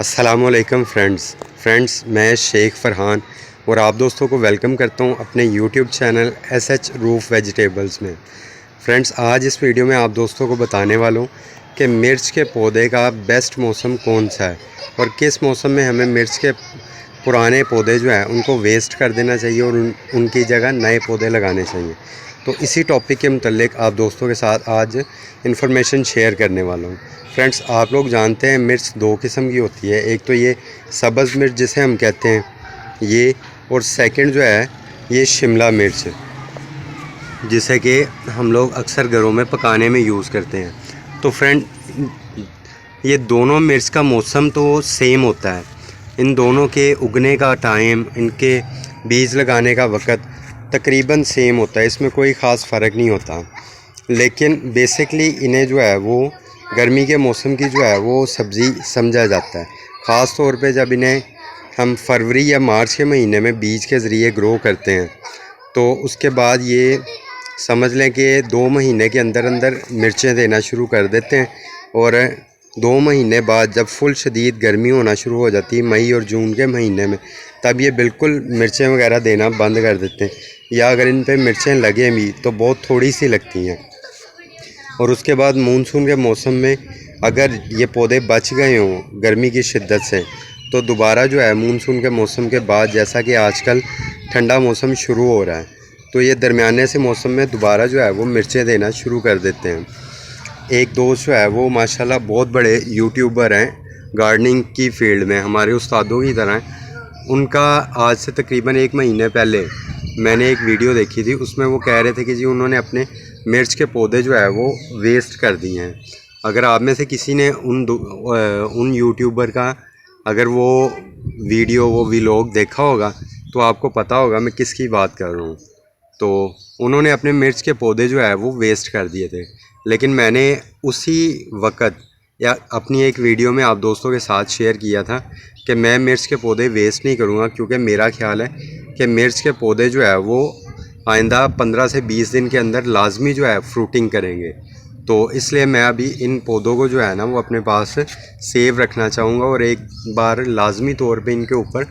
अस्सलामुअलैकुम फ्रेंड्स मैं शेख फ़रहान और आप दोस्तों को वेलकम करता हूं अपने YouTube channel SH roof vegetables में। फ्रेंड्स आज इस वीडियो में आप दोस्तों को बताने वाला हूं कि मिर्च के पौधे का बेस्ट मौसम कौन सा है और किस मौसम में हमें मिर्च के पुराने पौधे जो हैं उनको वेस्ट कर देना चाहिए और उनकी जगह नए पौधे लगाने चाहिए। तो इसी टॉपिक के मुतल्लिक आप दोस्तों के साथ आज इन्फॉर्मेशन शेयर करने वाला हूँ। फ्रेंड्स आप लोग जानते हैं मिर्च दो किस्म की होती है, एक तो ये सब्ज़ मिर्च जिसे हम कहते हैं ये, और सेकंड जो है ये शिमला मिर्च जिसे कि हम लोग अक्सर घरों में पकाने में यूज़ करते हैं। तो फ्रेंड ये दोनों मिर्च का मौसम तो सेम होता है, इन दोनों के उगने का टाइम, इनके बीज लगाने का वक़्त तकरीबन सेम होता है, इसमें कोई ख़ास फ़र्क नहीं होता। लेकिन बेसिकली इन्हें जो है वो गर्मी के मौसम की जो है वो सब्ज़ी समझा जाता है, ख़ास तौर पे जब इन्हें हम फरवरी या मार्च के महीने में बीज के ज़रिए ग्रो करते हैं तो उसके बाद ये समझ लें कि 2 महीने के अंदर अंदर मिर्चें देना शुरू कर देते हैं और 2 महीने बाद जब फुल शदीद गर्मी होना शुरू हो जाती है मई और जून के महीने में, तब ये बिल्कुल मिर्चें वगैरह देना बंद कर देते हैं, या अगर इन पे मिर्चें लगें भी तो बहुत थोड़ी सी लगती हैं। और उसके बाद मानसून के मौसम में अगर ये पौधे बच गए हों गर्मी की शिद्दत से तो दोबारा जो है मानसून के मौसम के बाद, जैसा कि आजकल ठंडा मौसम शुरू हो रहा है, तो ये दरमियाने से मौसम में दोबारा जो है वो मिर्चें देना शुरू कर देते हैं। एक दोस्त जो है वो माशाल्लाह बहुत बड़े यूट्यूबर हैं, गार्डनिंग की फ़ील्ड में हमारे उस्तादों की तरह हैं। उनका आज से तकरीबन 1 महीने पहले मैंने एक वीडियो देखी थी, उसमें वो कह रहे थे कि जी उन्होंने अपने मिर्च के पौधे जो है वो वेस्ट कर दिए हैं। अगर आप में से किसी ने उन यूट्यूबर का अगर वो वीडियो वो व्लॉग देखा होगा तो आपको पता होगा मैं किसकी बात कर रहा हूँ। तो उन्होंने अपने मिर्च के पौधे जो है वो वेस्ट कर दिए थे, लेकिन मैंने उसी वक़्त या अपनी एक वीडियो में आप दोस्तों के साथ शेयर किया था कि मैं मिर्च के पौधे वेस्ट नहीं करूँगा, क्योंकि मेरा ख्याल है कि मिर्च के पौधे जो है वो आइंदा 15 से 20 दिन के अंदर लाजमी जो है फ्रूटिंग करेंगे। तो इसलिए मैं अभी इन पौधों को जो है ना वो अपने पास सेव रखना चाहूँगा और एक बार लाजमी तौर पे इनके ऊपर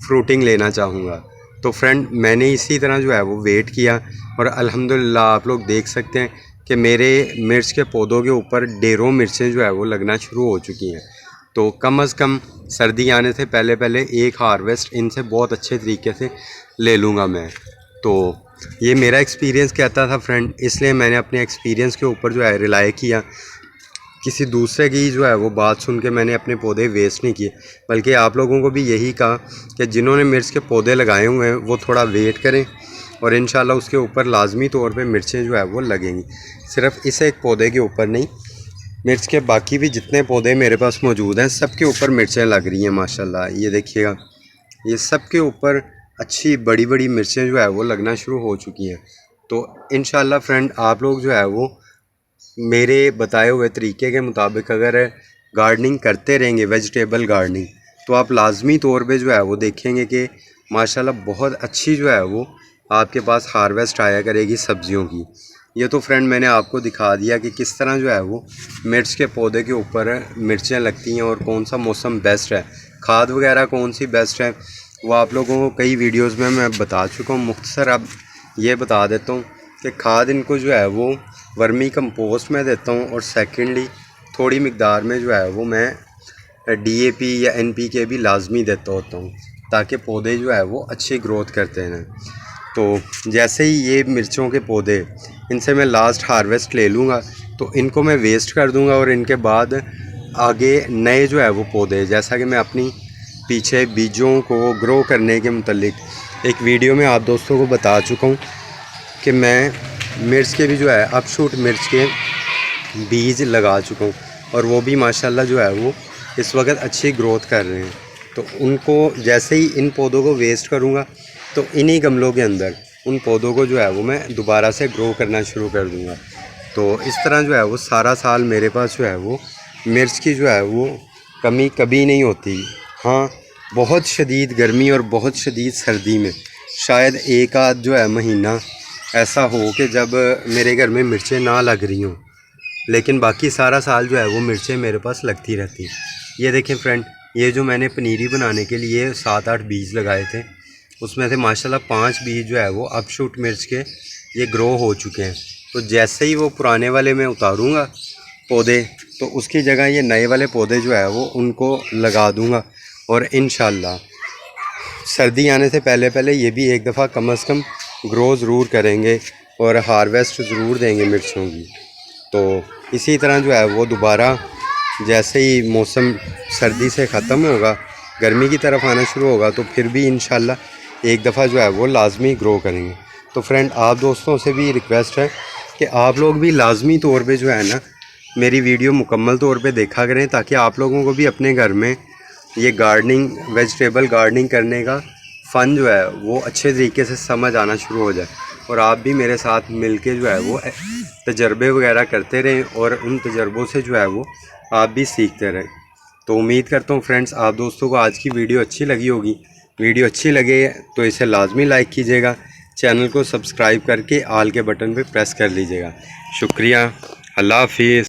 फ्रूटिंग लेना चाहूँगा। तो फ्रेंड मैंने इसी तरह जो है वो वेट किया और अल्हम्दुलिल्लाह आप लोग देख सकते हैं कि मेरे मिर्च के पौधों के ऊपर ढेरों मिर्चें जो है वो लगना शुरू हो चुकी हैं। तो कम अज़ कम सर्दी आने से पहले पहले एक हार्वेस्ट इनसे बहुत अच्छे तरीके से ले लूँगा मैं। तो ये मेरा एक्सपीरियंस कहता था फ्रेंड, इसलिए मैंने अपने एक्सपीरियंस के ऊपर जो है रिलाई किया, किसी दूसरे की जो है वो बात सुन के मैंने अपने पौधे वेस्ट नहीं किए, बल्कि आप लोगों को भी यही कहा कि जिन्होंने मिर्च के पौधे लगाए हुए हैं वो थोड़ा वेट करें और इंशाल्लाह उसके ऊपर लाजमी तौर पे मिर्चें जो है वो लगेंगी। सिर्फ इस एक पौधे के ऊपर नहीं, मिर्च के बाकी भी जितने पौधे मेरे पास मौजूद हैं सब के ऊपर मिर्चें लग रही हैं माशाल्लाह। ये देखिएगा, ये सब के ऊपर अच्छी बड़ी बड़ी मिर्चें जो है वो लगना शुरू हो चुकी हैं। तो इंशाल्लाह फ्रेंड आप लोग जो है वो मेरे बताए हुए तरीके के मुताबिक अगर गार्डनिंग करते रहेंगे, वेजिटेबल गार्डनिंग, तो आप लाजमी तौर पे जो है वो देखेंगे कि माशाल्लाह बहुत अच्छी जो है वो आपके पास हार्वेस्ट आया करेगी सब्जियों की। ये तो फ्रेंड मैंने आपको दिखा दिया कि किस तरह जो है वो मिर्च के पौधे के ऊपर मिर्चें लगती हैं और कौन सा मौसम बेस्ट है, खाद वगैरह कौन सी बेस्ट है, वो आप लोगों को कई वीडियोस में मैं बता चुका हूँ। मुख्तसर अब ये बता देता हूँ कि खाद इनको जो है वो वर्मी कंपोस्ट में देता हूँ और सेकेंडली थोड़ी मकदार में जो है वो मैं DAP या NPK भी लाजमी देता होता हूँ, ताकि पौधे जो है वो अच्छी ग्रोथ करते हैं। तो जैसे ही ये मिर्चों के पौधे इनसे मैं लास्ट हार्वेस्ट ले लूँगा तो इनको मैं वेस्ट कर दूँगा और इनके बाद आगे नए जो है वो पौधे, जैसा कि मैं अपनी पीछे बीजों को ग्रो करने के मुतल्लिक एक वीडियो में आप दोस्तों को बता चुका हूँ कि मैं मिर्च के भी जो है अपशूट मिर्च के बीज लगा चुका हूँ और वो भी माशाल्लाह जो है वो इस वक्त अच्छी ग्रोथ कर रहे हैं। तो उनको जैसे ही इन पौधों को वेस्ट करूँगा तो इन्हीं गमलों के अंदर उन पौधों को जो है वो मैं दोबारा से ग्रो करना शुरू कर दूँगा। तो इस तरह जो है वो सारा साल मेरे पास जो है वो मिर्च की जो है वो कमी कभी नहीं होती। हाँ, बहुत शदीद गर्मी और बहुत शदीद सर्दी में शायद एक आध जो है महीना ऐसा हो कि जब मेरे घर में मिर्चें ना लग रही हों, लेकिन बाकी सारा साल जो है वो मिर्चें मेरे पास लगती रहती। ये देखें फ्रेंड, ये जो मैंने पनीरी बनाने के लिए 7-8 बीज लगाए थे, उसमें से माशाल्लाह 5 बीज जो है वो अपशूट मिर्च के ये ग्रो हो चुके हैं। तो जैसे ही वो पुराने वाले मैं उतारूँगा पौधे, तो उसकी जगह ये नए वाले पौधे जो है वो उनको लगा दूँगा। और इंशाल्लाह सर्दी आने से पहले पहले ये भी एक दफ़ा कम से कम ग्रो ज़रूर करेंगे और हार्वेस्ट ज़रूर देंगे मिर्चों की। तो इसी तरह जो है वो दोबारा जैसे ही मौसम सर्दी से ख़त्म होगा, गर्मी की तरफ आना शुरू होगा, तो फिर भी इंशाल्लाह एक दफ़ा जो है वो लाजमी ग्रो करेंगे। तो फ्रेंड, आप दोस्तों से भी रिक्वेस्ट है कि आप लोग भी लाजमी तौर पे जो है ना मेरी वीडियो मुकम्मल तौर पे देखा करें, ताकि आप लोगों को भी अपने घर में ये गार्डनिंग, वेजिटेबल गार्डनिंग करने का फ़न जो है वो अच्छे तरीके से समझ आना शुरू हो जाए और आप भी मेरे साथ मिलके जो है वो तजर्बे वगैरह करते रहें और उन तजर्बों से जो है वो आप भी सीखते रहें। तो उम्मीद करता हूँ फ्रेंड्स आप दोस्तों को आज की वीडियो अच्छी लगी होगी। वीडियो अच्छी लगे तो इसे लाजमी लाइक कीजिएगा, चैनल को सब्सक्राइब करके आल के बटन पर प्रेस कर लीजिएगा। शुक्रिया, अल्लाह हाफिज़।